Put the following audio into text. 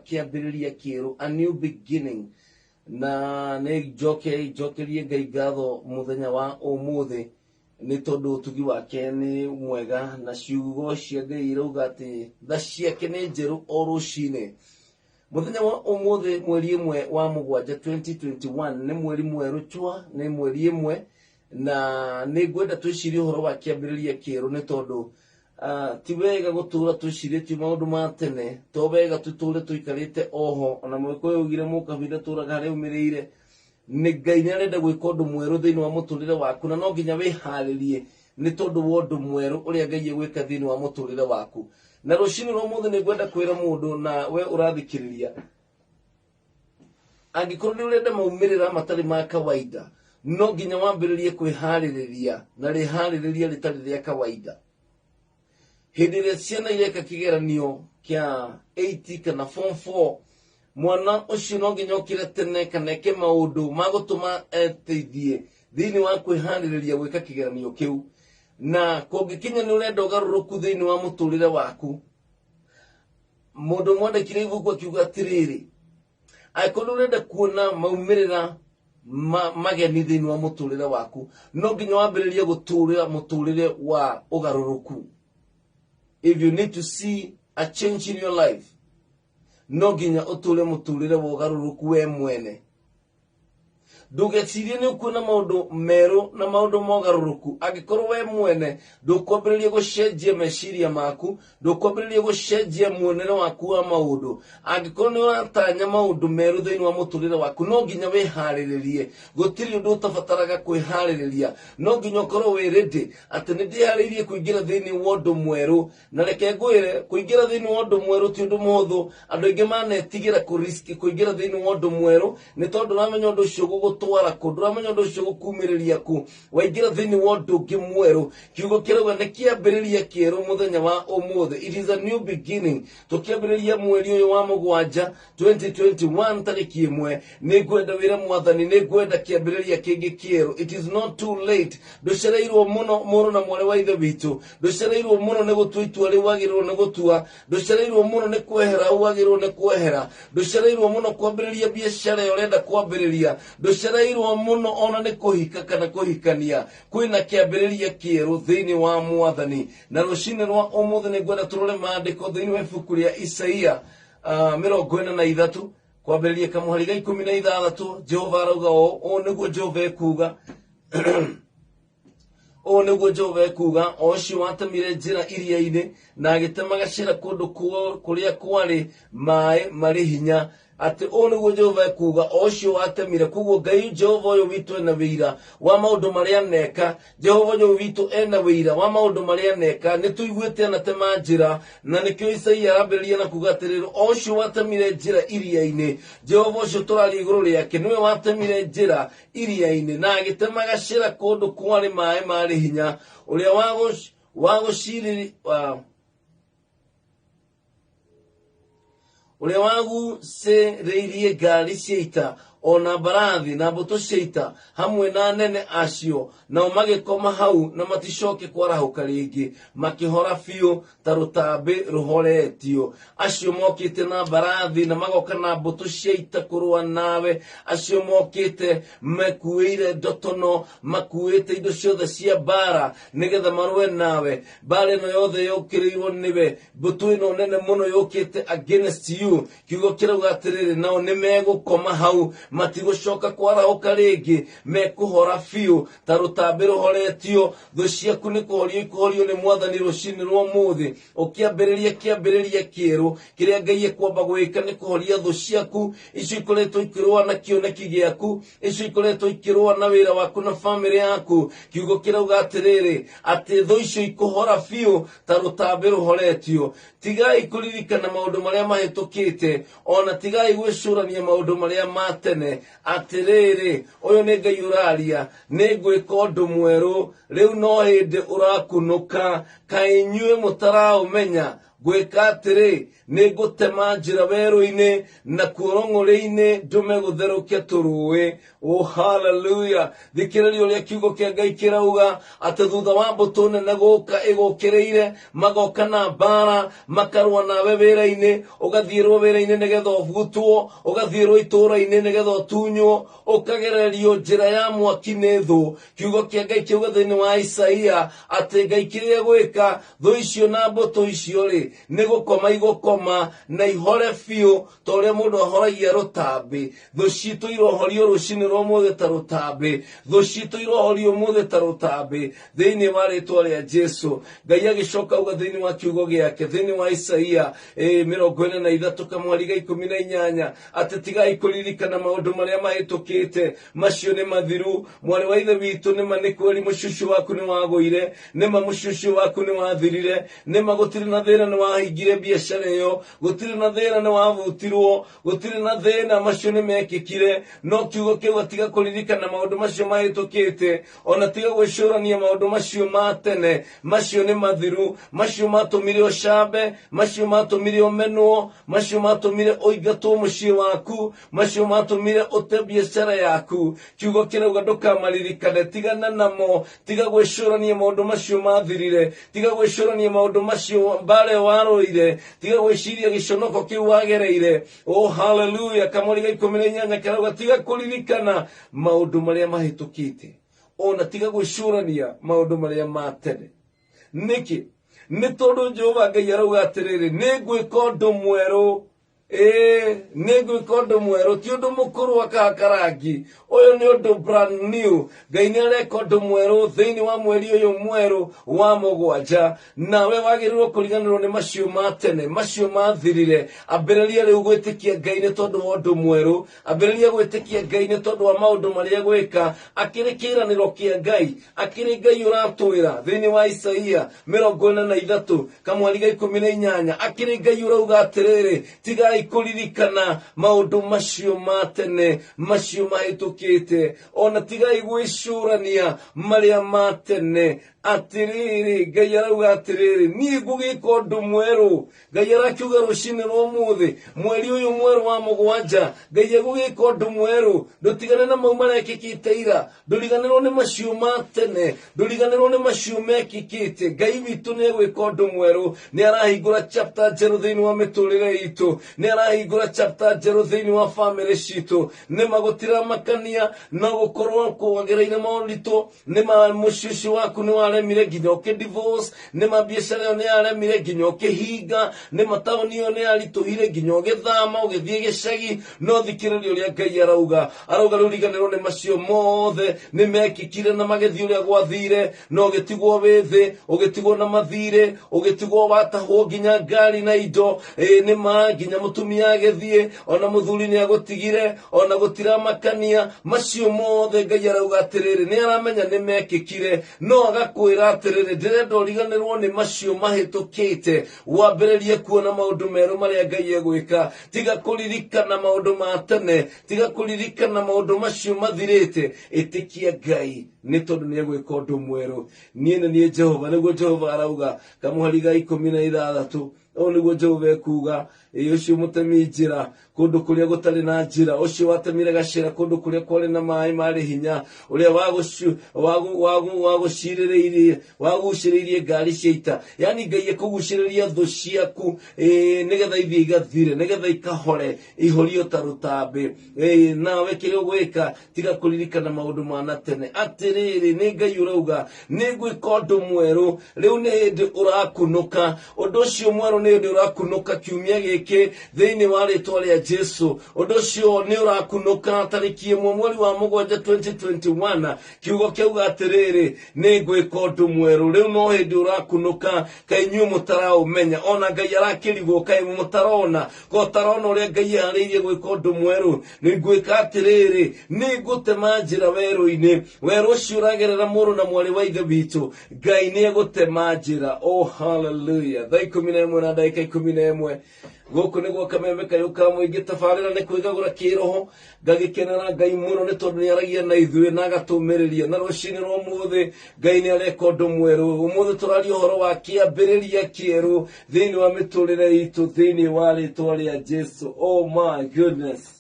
kiambiriria kieru, a new beginning. Na ne jokerie Ngai ngatho muthenya wa umuthi ni tondu utugi wake ni mwega na ciugo cia Ngai irauga ati tha ciake ni njeru o rucine. Muthenya wa umuthi mweri imwe wa mugwanja 2021 ni mweri mweru chwa, ni mweri imwe na ni gwenda twicirie uhoro wa kiambiriria kieru ni tondu ti wega gutura twicirie maundu ma tene, to wega tuture tuikarite oho. Ona mweko ugire mukabinda turaga hari umirire ni Ngai ni arenda gwika undu mweru thiini wa muturire waku, na no nginya wiharirie ni tondu wa undu mweru uria Ngai egwika thiini wa muturire waku. Na rucini rwa muthe ni gwenda kwira mundu na we urathikiriria, angikorwo ni urenda maumirira matari ma kawaida, no nginya wambiririe kwihaririria na rihaririria ritari ria kawaida. Hindi iria ciana ireka kigeranio kia 80 kana form 4, mwana ucio no nginya ukire tene kana eke maundu magutuma eteithie thiini wa kwihaririria gwika kigeranio kiu. Na kungikinya ni urenda ugaruruku thiini wa muturire waku, mundu mwandikire ibuku akiuga atiriri, aikorwo urenda kuona maumirira mageni thiini wa muturire waku, no nginya wambiririe guturira muturire wa ugaruruku. If you need to see a change in your life, no nginya uture muturire wa ugaruruku we mwene. Ndugecirie ni ukuna maundu meru na maundu mogaruruku, angikorwo we mwene ndukwambiririe gucenjia meciria maku, ndukwambiririe gucenjia muonere waku wa maundu. Angikorwo ni uratanya maundu meru thiini wa muturire waku, no nginya wihariririe. Gutiri undu utabataraga kwihaririria, no nginya ukorwo wi ready ati ni ndihariirie kuingira thiini wa undu mweru. Na reke ngwire kuingira thiini wa undu mweru ti undu muhuthu. Andu aingi manetigira kuriski kuingira thiini wa undu mweru ni tondu uramenya undu ucio gugutwara ku, uramenya undu ucio gukumiriria ku. Waingira thiini wa undu ungi mweru, kiugo kirauga ni kiambiriria kieru muthenya wa umuthi. It is a new beginning. Tukiambiriria mweri uyu wa mugwanja 2021 tariki imwe, ni gwenda wira mwathani, ni gwenda kiambiriria kingi kieru. It is not too late. Nducereirwo muno muru na mwari wa ithe witu, nducereirwo muno ni gutua itua riu wagirwo ni gutua, nducereirwo muno ni kwehera wagirwo ni kwehera, nducereirwo muno kwambiriria biashara yo urenda kwambiriria, nducereirwo muno ona ni kuhika kana kuhikania. Kwina kiambiriria kieru thiini wa mwathani. Na rucini rwa umuthi ni gwenda turore maandiko thiini wa ibuku ria Isaia 43 kwambiriria kamuhari ga 16. Jehova arauga o niguo Jehova ekuga o niguo Jehova ekuga, o ucio watemire njira iria-ini na agitema gacira kundu kuria kwari mai mari hinya. Ati o niguo Jehova ekuga, o ucio watemire. Koguo Ngai Jehova uyu witu ena wira wa maundu maria neka. Jehova uyu witu ena wira wa maundu maria neka. Ni tuiguite anatema njira, na nikio Isaia arambiriria na kuga atiriri, o ucio watemire njira iria-ini. Jehova ucio turari iguru riake niwe watemire njira iria-ini na agitema gacira kundu kwari mai mari hinya. Uria waguciriri uria waguceririe ngari cia ita, ona mbarathi na mbuto cia ita hamwe na nene acio, nao magikoma hau na maticoke kwarahuka ringi, makihora biu ta rutambi ruhoretio. Acio mokite na mbarathi na magoka na mbuto cia ita kurua nawe, acio mokite makuire ndotono, makuite indo ciothe cia bara nigetha marue nawe. Bara ino yothe yukirirwo niwe, mbuto ino nene muno yukite against you. Kiugo kirauga atiriri, nao nimegukoma hau matigucoka kwarahuka ringi, mekuhora biu ta rutambi ruhoretio. Thu ciaku ni kuhorio ikuhorio ni mwathani rucini rwa umuthi. Ukiambiriria kiambiriria kieru kiria Ngai ekwamba gwika ni kuhoria thu ciaku icio ikoretwo ikirua na kioneki giaku, icio ikoretwo ikirua na wira waku na family yaku. Kiugo kirauga atiriri ati thu icio ikuhora biu ta rutambi ruhoretio. Tigai kuririkana maundu maria mahitukite, ona tigai gwicurania maundu maria matene. Atiriri, uyu ni Ngai uraria, ni gwika undu mweru, riu no hindi urakunuka. Kai inyue mutaraumenya gweka atiri nigutema njira werũ-inĩ na kuorong'ore-inĩ ndume gũtherũkia tũrũĩ. Oh hallelujah. Thikĩrĩria ũrĩa kiugo kĩa Ngai kĩrauga atĩ thutha wa mbũtũ nene gũka ĩgũkĩrĩire magoka na mbara makarũa nawe wĩra-inĩ, ũgathiĩrwo wĩra-inĩ nĩgetha ũbutwo, ũgathiĩrwo itũũra-inĩ nĩgetha ũtunywo, ũkagererio njĩra ya mwaki nĩ thũ. Kiugo kĩa Ngai kiuga thĩinĩ wa Isaia atĩ Ngai kĩrĩa gwĩka thũ icio na mbũtũ icio rĩ nĩ gũkoma igũkoma na ihore biũ ta ũrĩa mũndũ ahoragia rũtambĩ. Thũ citũ irohorio rũcinĩ rwa ũmũthĩ ta rũtambĩ, thũ citũ irohorio ũmũthĩ ta rũtambĩ thĩinĩ wa rĩtwa rĩa Jesũ. Ngai agĩcoka auga thĩinĩ wa kiugo gĩake thĩinĩ wa Isaia 43 kamweri ga 18 atĩ tigai kũririkana maũndũ marĩa mahĩtũkĩte, macio nĩ mathiru. Mwarĩ wa ithe witũ nĩma nĩ kweri mũcucu waku nĩ wagũire, nĩma mũcucu waku nĩ wathirire, nĩma gũtirĩ na thĩna nĩ wahingire biacara ĩyo, gũtirĩ na thĩna nĩ wabutirwo, gũtirĩ na thĩna, macio nĩ mekĩkire. No kiugo kĩu atiga kũririkana maũndũ macio mahĩtũkĩte, ona tiga gwĩcũrania maũndũ macio ma tene, macio nĩ mathiru. Macio matũmire ũcambe, macio matũmire ũmenwo, macio matũmire ũingatwo mũciĩ waku, macio matũmire ũte biacara yaku. Kiugo kĩrauga ndũkamaririkane, tigana namo, tiga gwĩcũrania maũndũ macio mathirire, tiga gwĩcũrania maũndũ macio mbara warũire, tiga gwĩciria gĩconoko kĩu wagereire. Oh hallelujah. Kamweri ga 18 karauga tiga kũririkana maũndũ marĩa mahĩtũkĩte, ona tiga gwĩcũrania maũndũ marĩa ma tene. Nĩkĩ? Nĩ tondũ Jehova Ngai arauga atĩrĩrĩ, nĩ ngwĩka ũndũ mwerũ. Nĩ ngwĩka ũndũ mwerũ, ti ũndũ mũkũrũ akahaka rangi. Ũyũ nĩ ũndũ brand new. Ngai nĩ areka ũndũ mwerũ thĩinĩ wa mweri ũyũ mwerũ wa 7. Nawe wagĩrĩirwo kũriganĩrwo nĩ macio ma tene, macio mathirire. Ambĩrĩria rĩu gwĩtĩkia Ngai nĩ tondũ wa ũndũ mwerũ. Ambĩrĩria gwĩtĩkia Ngai nĩ tondũ wa maũndũ marĩa gwĩka. Akĩrĩ kĩĩranĩro kĩa Ngai, akĩrĩ Ngai ũratwĩra thĩinĩ wa Isaia 43 kamweri ga 18. Akĩrĩ Ngai ũrauga atĩrĩrĩ, tigai kũririkana maũndũ macio ma tene, macio mahĩtũkĩte, ona tigai gwĩcũrania marĩa ma tene. Atĩrĩrĩ, Ngai arauga atĩrĩrĩ, niĩ ngũgĩka ũndũ mwerũ. Ngai arakiuga rũcinĩ rwa ũmũthĩ mweri ũyũ mwerũ wa 7, Ngai egũgĩka ũndũ mwerũ. Ndũtigane na mau marekĩkĩte ira, ndũriganĩrwo nĩ macio ma tene, ndũriganĩrwo nĩ macio mekĩkĩte. Ngai witũ nĩ egwĩka ũndũ mwerũ. Nĩ arahingũra chapter njerũ thĩinĩ wa mĩtũrĩre itũ, nĩ arahingũra chapter njerũ thĩinĩ wa family citũ. Nĩma gũtiramakania no gũkorwo kũgereire moritũ, nĩma mũcucu waku nĩ waremire nginya ũkĩdivorce, nĩma biacara ĩyo nĩ yaremire nginya ũkĩhinga, nĩma taũni ĩyo nĩ yaritũhire nginya ũgĩthama ũgĩthiĩ gĩcagi. No thikĩrĩria ũrĩa Ngai arauga, arauga rũriganĩrwo nĩ macio mothe nĩ mekĩkire na magĩthiĩ ũrĩa gwathire. No ũgĩtigwo wĩ thĩ, ũgĩtigwo na mathirĩ, ũgĩtigwo watahwo nginya ngari na indo, nĩma nginya mũtumia agĩthiĩ, ona mũthuri nĩ agũtigire, ona gũtiramakania. Macio mothe Ngai arauga atĩrĩrĩ, nĩ aramenya nĩ mekĩkire, no agakwĩra atĩrĩrĩ, ndĩrenda ũriganĩrwo nĩ macio mahĩtũkĩte, wambĩrĩrie kuona maũndũ merũ marĩa Ngai egwĩka. Tiga kũririkana maũndũ ma tene, tiga kũririkana maũndũ macio mathirĩte. Ĩtĩkia Ngai nĩ tondũ nĩ egwĩka ũndũ mwerũ. Niĩ nĩ niĩ Jehova, nĩguo Jehova arauga kamweri ga 16. Ũũ nĩguo Jehova ekuga, ũcio mũtemi njĩra kũndũ kũrĩa gũtarĩ na njĩra, ũcio watemire gacĩra kũndũ kũrĩa kwarĩ na maĩ marĩ hinya, ũrĩa wagucĩrĩirie ngari cia ita. Yani Ngai ekũgucĩrĩria thũ ciaku nĩgetha ithiĩ igathire, nĩgetha ikahore, ihorio ta rũtambĩ. Nawe kĩrĩa ũgwĩka tiga kũririkana maũndũ ma tene. Atĩrĩrĩ, nĩ Ngai ũrauga nĩ ngwĩka ũndũ mwerũ. Rĩu nĩ hĩndĩ ũrakunũka, ũndũ ũcio mwerũ nĩ hĩndĩ ũrakunũka kiumia gĩkĩ thĩinĩ wa rĩtwa rĩa Jesũ. Ũndũ ũcio nĩ ũrakunũka tarĩki 1 mweri wa 7 2021. Kiugo kĩauga atĩrĩrĩ, nĩ ngwĩka ũndũ mwerũ. Rĩu no hĩndĩ ũrakunũka, kaĩ inyuĩ mũtaraũmenya, ona Ngai arakĩrigwo kaĩ mũtarona, ko tarona ũrĩa Ngai eharĩirie gwĩka ũndũ mwerũ. Nĩ ngwĩka atĩrĩrĩ, nĩ ngũtema njĩra werũ-inĩ. Werũ ũcio ũragerera mũrũ na mwarĩ wa ithe witũ, Ngai nĩ egũtema njĩra. Oh hallelujah. Thaa 11 ndagika 11 guku niguo kameme kayo ka muingi tabarira ni kwigagura kiroho ngagikenera Ngai muno ni tondu ni aragia na ithuĩ na agatumĩrĩria na rũcinĩ rwa mũthĩ Ngai ni areka ũndũ mwerũ ũmũthĩ tũraria ũhoro wa kĩambĩrĩria kĩerũ thĩinĩ wa mĩtũrĩre itũ thĩinĩ wa rĩtwa rĩa Jesu. Oh my goodness.